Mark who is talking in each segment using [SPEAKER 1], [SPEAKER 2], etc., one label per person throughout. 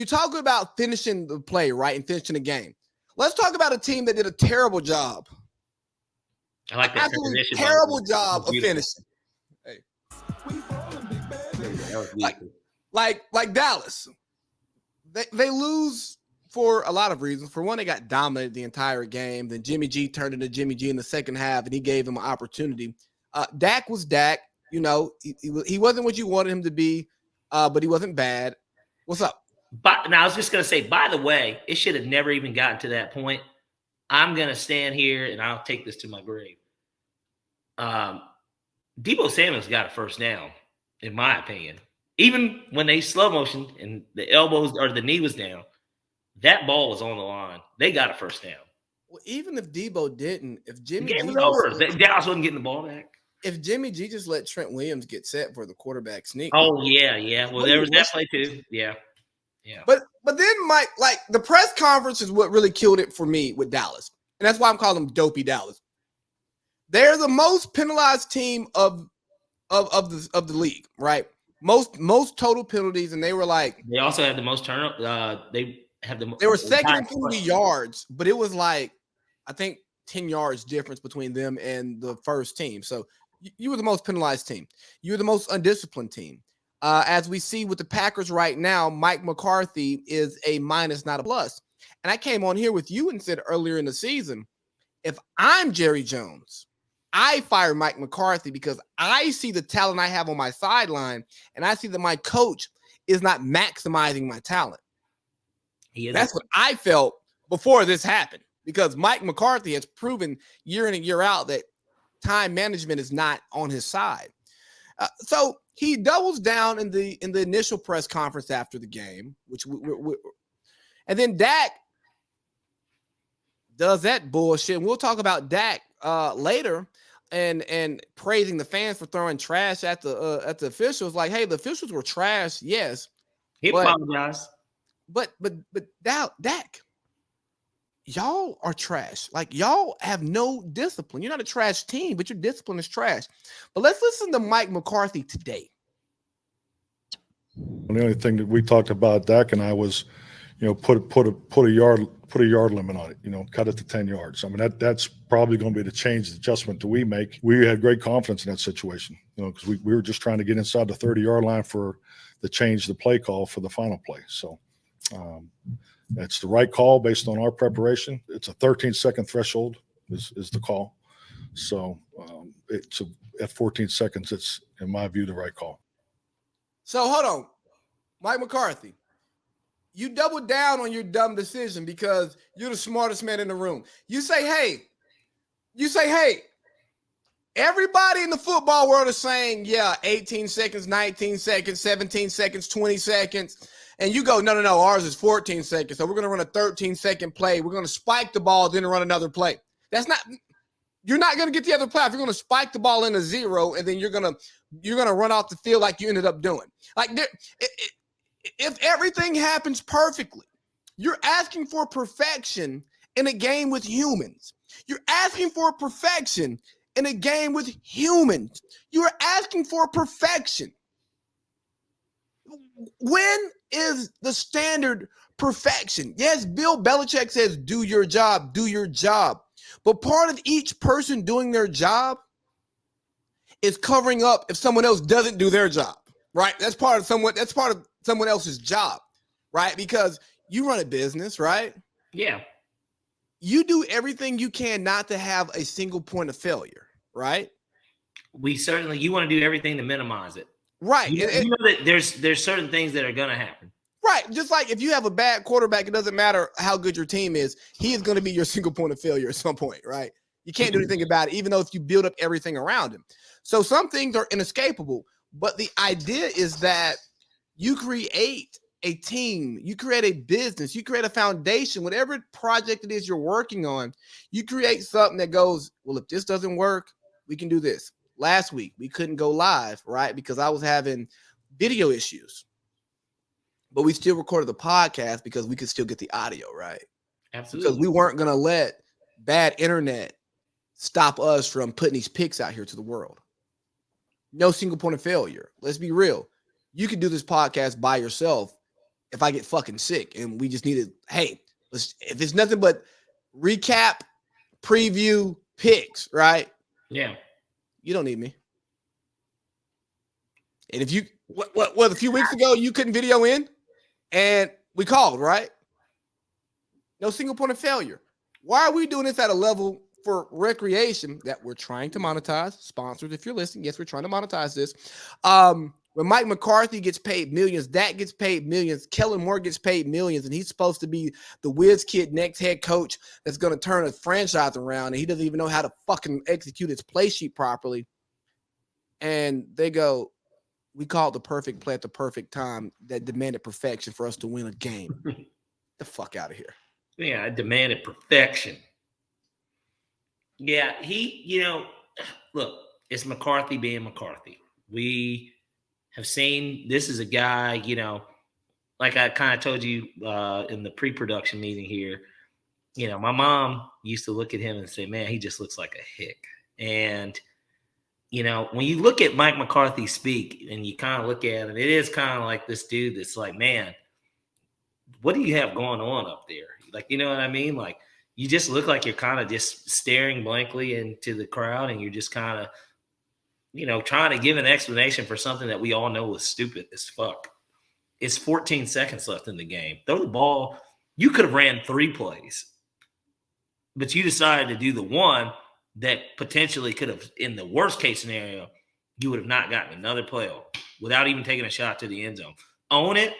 [SPEAKER 1] talk about finishing the play, right, and finishing the game. Let's talk about a team that did a terrible job.
[SPEAKER 2] I like that.
[SPEAKER 1] Absolutely terrible job of finishing. Hey. Like Dallas. They lose for a lot of reasons. For one, they got dominated the entire game. Then Jimmy G turned into Jimmy G in the second half, and he gave him an opportunity. Dak was Dak. You know, he wasn't what you wanted him to be, but he wasn't bad. What's up?
[SPEAKER 2] But now I was just going to say, by the way, it should have never even gotten to that point. I'm going to stand here, and I'll take this to my grave. Deebo Samuel's got a first down, in my opinion. Even when they slow motion and the elbows or the knee was down, that ball was on the line. They got a first down.
[SPEAKER 1] Well, even if Deebo didn't, if Jimmy
[SPEAKER 2] the game was over, Dallas wasn't getting the ball back.
[SPEAKER 1] If Jimmy G just let Trent Williams get set for the quarterback sneak.
[SPEAKER 2] Oh, yeah. Well, there was that play too. Yeah.
[SPEAKER 1] But then, Mike, like the press conference is what really killed it for me with Dallas. And that's why I'm calling them Dopey Dallas. They're the most penalized team of the league, right? Most total penalties, and they were like
[SPEAKER 2] they also had the most turnover. They
[SPEAKER 1] were second in penalty yards, but it was like I think 10 yards difference between them and the first team. So you were the most penalized team. You were the most undisciplined team. As we see with the Packers right now, Mike McCarthy is a minus, not a plus. And I came on here with you and said earlier in the season, if I'm Jerry Jones, I fire Mike McCarthy because I see the talent I have on my sideline, and I see that my coach is not maximizing my talent. That's what I felt before this happened, because Mike McCarthy has proven year in and year out that time management is not on his side. So he doubles down in the initial press conference after the game, and then Dak does that bullshit. And we'll talk about Dak later, and praising the fans for throwing trash at the officials. Like, hey, the officials were trash, yes.
[SPEAKER 2] He apologized.
[SPEAKER 1] But Dak, y'all are trash. Like, y'all have no discipline. You're not a trash team, but your discipline is trash. But let's listen to Mike McCarthy today.
[SPEAKER 3] The only thing that we talked about, Dak and I, was, put a yard limit on it. Cut it to 10 yards. I mean, that's probably going to be the change, the adjustment that we make. We had great confidence in that situation, because we were just trying to get inside the 30-yard line for the change, the play call for the final play. So that's the right call based on our preparation. It's a 13-second threshold is the call. So at 14 seconds, it's, in my view, the right call.
[SPEAKER 1] So hold on, Mike McCarthy, you double down on your dumb decision because you're the smartest man in the room. You say, hey, everybody in the football world is saying, 18 seconds, 19 seconds, 17 seconds, 20 seconds. And you go, no, ours is 14 seconds. So we're going to run a 13-second play. We're going to spike the ball, then run another play. You're not going to get the other play. If you're going to spike the ball into zero, and then you're going to run off the field like you ended up doing. Like, if everything happens perfectly, you're asking for perfection in a game with humans. You're asking for perfection in a game with humans. You're asking for perfection. When is the standard perfection? Yes, Bill Belichick says, do your job. But part of each person doing their job is covering up if someone else doesn't do their job, right? That's part of someone else's job, right? Because you run a business, right?
[SPEAKER 2] Yeah.
[SPEAKER 1] You do everything you can not to have a single point of failure, right?
[SPEAKER 2] You want to do everything to minimize it.
[SPEAKER 1] Right.
[SPEAKER 2] You know that there's certain things that are going to happen.
[SPEAKER 1] Right. Just like if you have a bad quarterback, it doesn't matter how good your team is. He is going to be your single point of failure at some point, right? You can't do anything about it, even though if you build up everything around him. So some things are inescapable. But the idea is that you create a team, you create a business, you create a foundation, whatever project it is you're working on, you create something that goes, well, if this doesn't work, we can do this. Last week, we couldn't go live, right? Because I was having video issues. But we still recorded the podcast because we could still get the audio, right?
[SPEAKER 2] Absolutely.
[SPEAKER 1] Because we weren't going to let bad internet stop us from putting these picks out here to the world. No single point of failure. Let's be real. You can do this podcast by yourself if I get fucking sick and we just needed, hey, if it's nothing but recap, preview, picks, right?
[SPEAKER 2] Yeah.
[SPEAKER 1] You don't need me. And if you, what a few weeks ago, you couldn't video in and we called, right? No single point of failure. Why are we doing this at a level for recreation that we're trying to monetize? Sponsors, if you're listening, yes, we're trying to monetize this. When Mike McCarthy gets paid millions, Dak gets paid millions, Kellen Moore gets paid millions, and he's supposed to be the whiz kid next head coach that's going to turn a franchise around, and he doesn't even know how to fucking execute his play sheet properly. And they go, we called the perfect play at the perfect time that demanded perfection for us to win a game. The fuck out of here.
[SPEAKER 2] Yeah, I demanded perfection. Yeah, look, it's McCarthy being McCarthy. We have seen this is a guy, like I kind of told you in the pre-production meeting here, my mom used to look at him and say, man, he just looks like a hick. And, when you look at Mike McCarthy speak and you kind of look at him, it is kind of like this dude that's like, man, what do you have going on up there? Like, you know what I mean? Like, you just look like you're kind of just staring blankly into the crowd and you're just kind of, trying to give an explanation for something that we all know is stupid as fuck. It's 14 seconds left in the game. Throw the ball. You could have ran 3 plays, but you decided to do the one that potentially could have, in the worst case scenario, you would have not gotten another playoff without even taking a shot to the end zone. Own it,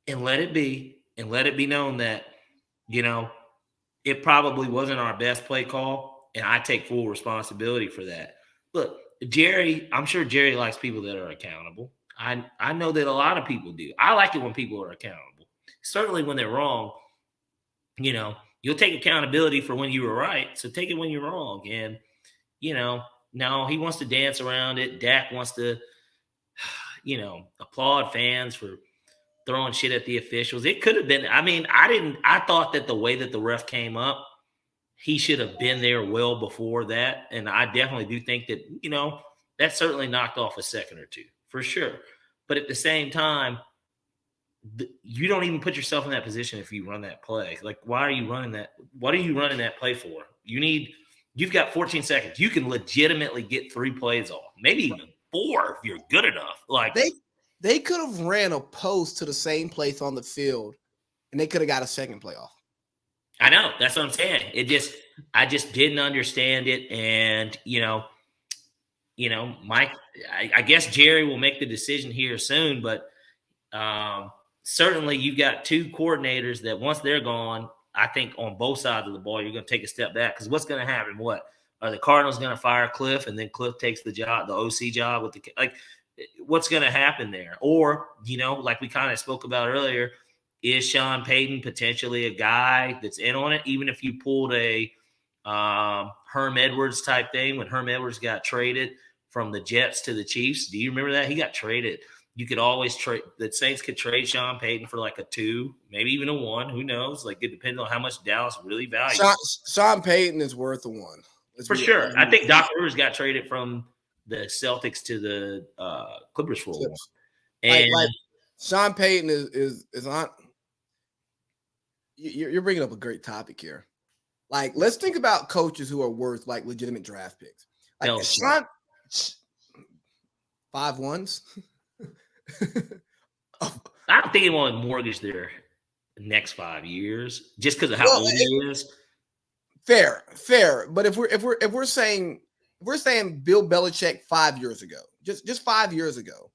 [SPEAKER 2] and let it be. And let it be known that, it probably wasn't our best play call, and I take full responsibility for that. Look, I'm sure Jerry likes people that are accountable. I know that a lot of people do. I like it when people are accountable. Certainly when they're wrong, you'll take accountability for when you were right, so take it when you're wrong. And, no, he wants to dance around it. Dak wants to, applaud fans for throwing shit at the officials. It could have been, I thought that the way that the ref came up, he should have been there well before that. And I definitely do think that, that certainly knocked off a second or two for sure. But at the same time, you don't even put yourself in that position if you run that play. Like, why are you running that? What are you running that play for? You've got 14 seconds. You can legitimately get 3 plays off, maybe even 4 if you're good enough. Like,
[SPEAKER 1] They could have ran a post to the same place on the field, and they could have got a second playoff.
[SPEAKER 2] I know. That's what I'm saying. I just didn't understand it. And, Mike, I guess Jerry will make the decision here soon, but certainly you've got 2 coordinators that once they're gone, I think on both sides of the ball, you're going to take a step back. Because what's going to happen? What? Are the Cardinals going to fire Cliff, and then Cliff takes the OC job with what's going to happen there? Or, like we kind of spoke about earlier, is Sean Payton potentially a guy that's in on it? Even if you pulled a Herm Edwards type thing, when Herm Edwards got traded from the Jets to the Chiefs, do you remember that? He got traded. You could always trade – the Saints could trade Sean Payton for like a 2, maybe even a 1. Who knows? Like, it depends on how much Dallas really values.
[SPEAKER 1] Sean Payton is worth a 1.
[SPEAKER 2] For sure. I think Doc Rivers got traded from the Celtics to the Clippers for a while. And
[SPEAKER 1] like Sean Payton is on. You're bringing up a great topic here. Like, let's think about coaches who are worth like legitimate draft picks. Like Sean, 5 1s.
[SPEAKER 2] I don't think he want to mortgage their next 5 years just because of how old he is.
[SPEAKER 1] Fair. But if we're saying Bill Belichick 5 years ago, just 5 years ago,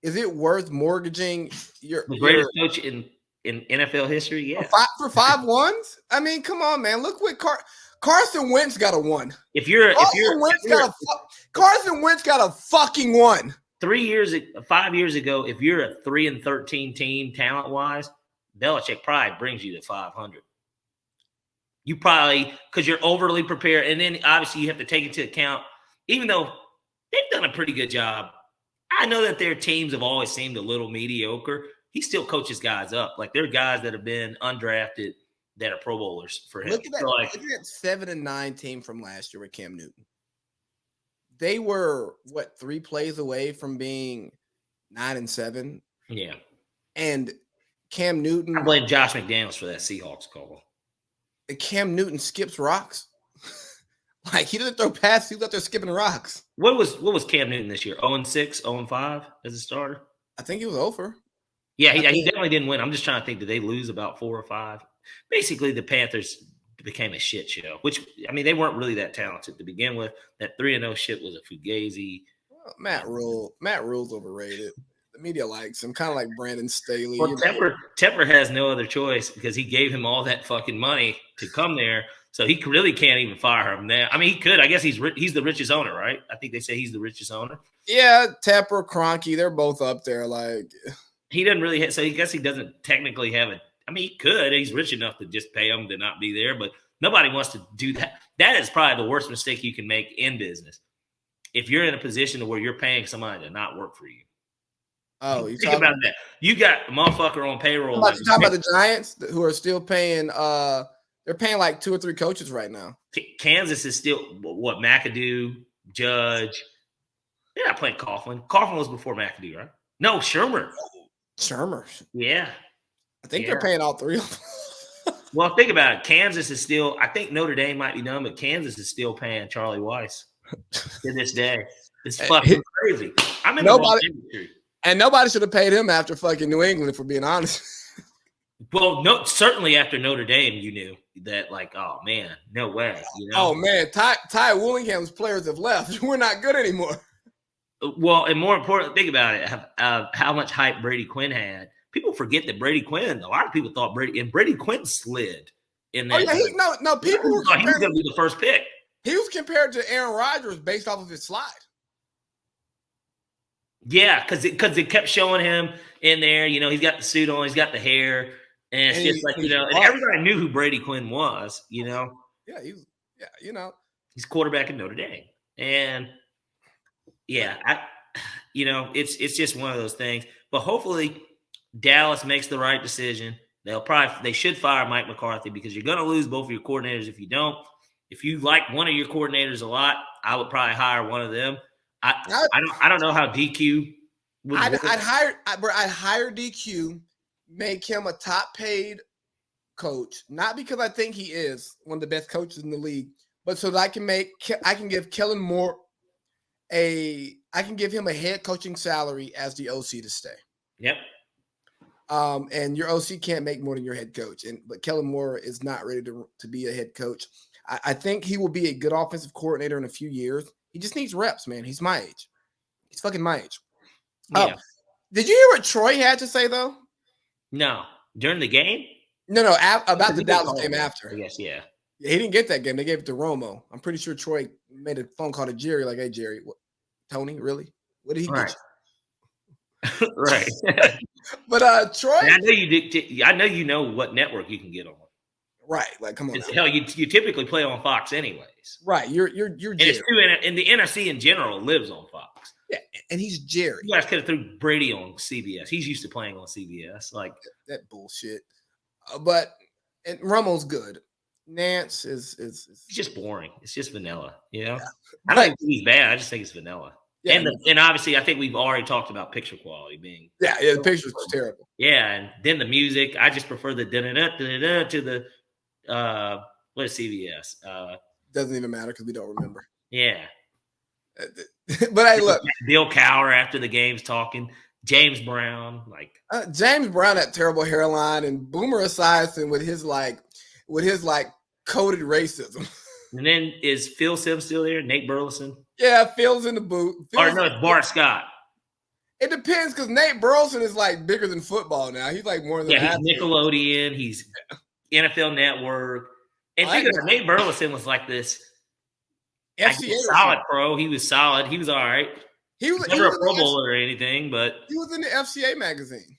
[SPEAKER 1] is it worth mortgaging
[SPEAKER 2] the greatest coach in NFL history? Yeah,
[SPEAKER 1] for 5 1s. I mean, come on, man. Look what Carson Wentz got a 1. Carson Wentz got a fucking 1.
[SPEAKER 2] 5 years ago, if you're a 3-13 team talent wise, Belichick probably brings you to 500. You probably, because you're overly prepared. And then obviously you have to take into account, even though they've done a pretty good job, I know that their teams have always seemed a little mediocre. He still coaches guys up. Like, there are guys that have been undrafted that are Pro Bowlers for him.
[SPEAKER 1] Look at that 7-9 team from last year with Cam Newton. They were 3 plays away from being 9-7.
[SPEAKER 2] Yeah.
[SPEAKER 1] And Cam Newton.
[SPEAKER 2] I blame Josh McDaniels for that Seahawks call.
[SPEAKER 1] Cam Newton skips rocks. Like, he doesn't throw passes. He was out there skipping rocks.
[SPEAKER 2] What was Cam Newton this year? 0-6, 0-5 as a starter?
[SPEAKER 1] I think he was over.
[SPEAKER 2] Yeah, he definitely didn't win. I'm just trying to think, did they lose about 4 or 5? Basically, the Panthers became a shit show, which, I mean, they weren't really that talented to begin with. That 3-0 shit was a fugazi.
[SPEAKER 1] Well, Matt Rule's overrated. The media likes him, kind of like Brandon Staley.
[SPEAKER 2] Well, Tepper has no other choice because he gave him all that fucking money to come there, so he really can't even fire him now. I mean, he could. I guess he's the richest owner, right? I think they say he's the richest owner.
[SPEAKER 1] Yeah, Tepper, Kroenke, they're both up there. Like,
[SPEAKER 2] he doesn't really have, so I guess he doesn't technically have a. I mean, he could. He's rich enough to just pay him to not be there, but nobody wants to do that. That is probably the worst mistake you can make in business. If you're in a position where you're paying somebody to not work for you.
[SPEAKER 1] Oh, you
[SPEAKER 2] think about that. You got a motherfucker on payroll.
[SPEAKER 1] You talking about the Giants who are still paying? They're paying like 2 or 3 coaches right now.
[SPEAKER 2] Kansas is still what? McAdoo, Judge. They're not playing Coughlin. Coughlin was before McAdoo, right? No, Shermer. Yeah.
[SPEAKER 1] I think they're paying all 3 of them.
[SPEAKER 2] Well, think about it. Kansas is still. I think Notre Dame might be done, but Kansas is still paying Charlie Weiss to this day. It's fucking crazy. I'm in the wrong industry.
[SPEAKER 1] And nobody should have paid him after fucking New England, if we're being honest.
[SPEAKER 2] Well, no, certainly after Notre Dame, you knew that, like, oh man, no way. You know?
[SPEAKER 1] Oh man, Ty Willingham's players have left. We're not good anymore.
[SPEAKER 2] Well, and more important, think about it. How much hype Brady Quinn had. People forget that Brady Quinn. A lot of people thought Brady Quinn slid in that.
[SPEAKER 1] Oh yeah, people were
[SPEAKER 2] thought he was going to be the first pick.
[SPEAKER 1] He was compared to Aaron Rodgers based off of his slide.
[SPEAKER 2] Yeah, because it kept showing him in there. You know, he's got the suit on, he's got the hair, and it's just like, you know, and everybody knew who Brady Quinn was. You know.
[SPEAKER 1] Yeah, you know,
[SPEAKER 2] he's quarterback in Notre Dame, and yeah, it's just one of those things. But hopefully, Dallas makes the right decision. They should fire Mike McCarthy because you're going to lose both of your coordinators if you don't. If you like one of your coordinators a lot, I would probably hire one of them. I don't know how DQ would
[SPEAKER 1] I'd hire DQ, make him a top paid coach, not because I think he is one of the best coaches in the league, but so that I can give Kellen Moore I can give him a head coaching salary as the OC to stay.
[SPEAKER 2] Yep.
[SPEAKER 1] And your OC can't make more than your head coach. But Kellen Moore is not ready to be a head coach. I think he will be a good offensive coordinator in a few years. He just needs reps, man. He's my age. He's fucking my age.
[SPEAKER 2] Yeah.
[SPEAKER 1] Did you hear what Troy had to say, though?
[SPEAKER 2] No. During the game?
[SPEAKER 1] No, about the Dallas game after.
[SPEAKER 2] I guess, yeah.
[SPEAKER 1] He didn't get that game. They gave it to Romo. I'm pretty sure Troy made a phone call to Jerry, like, hey, Jerry, Tony, really? What did he get
[SPEAKER 2] you? Right.
[SPEAKER 1] But Troy,
[SPEAKER 2] I know you did. I know you know what network you can get on.
[SPEAKER 1] Right, like come on.
[SPEAKER 2] Hell, you typically play on Fox anyways.
[SPEAKER 1] Right, you're Jerry.
[SPEAKER 2] And the NFC in general lives on Fox.
[SPEAKER 1] Yeah, and he's Jerry.
[SPEAKER 2] You guys could have threw Brady on CBS. He's used to playing on CBS. Like
[SPEAKER 1] that bullshit. But and Romo's good. Nance is it's
[SPEAKER 2] just boring. It's just vanilla. You know,
[SPEAKER 1] yeah.
[SPEAKER 2] I don't think he's bad. I just think it's vanilla.
[SPEAKER 1] Yeah,
[SPEAKER 2] and obviously, I think we've already talked about picture quality being.
[SPEAKER 1] Yeah, the picture's terrible.
[SPEAKER 2] Yeah, and then the music. I just prefer the da-da-da-da-da to the what is CBS?
[SPEAKER 1] Doesn't even matter because we don't remember.
[SPEAKER 2] Yeah.
[SPEAKER 1] But hey, look,
[SPEAKER 2] Bill Cowher after the game's talking. James Brown, like
[SPEAKER 1] James Brown, that terrible hairline, and Boomer Esiason with his coded racism.
[SPEAKER 2] And then is Phil Sims still there? Nate Burleson?
[SPEAKER 1] Yeah, Phil's in the booth.
[SPEAKER 2] Or no, it's Bart Scott.
[SPEAKER 1] It depends because Nate Burleson is like bigger than football now. He's like more than
[SPEAKER 2] he's Nickelodeon. He's NFL Network. And think about Nate Burleson was like this
[SPEAKER 1] FCA
[SPEAKER 2] solid pro. He was solid. He was all right.
[SPEAKER 1] He was
[SPEAKER 2] never a Pro Bowler or anything, but
[SPEAKER 1] he was in the FCA magazine.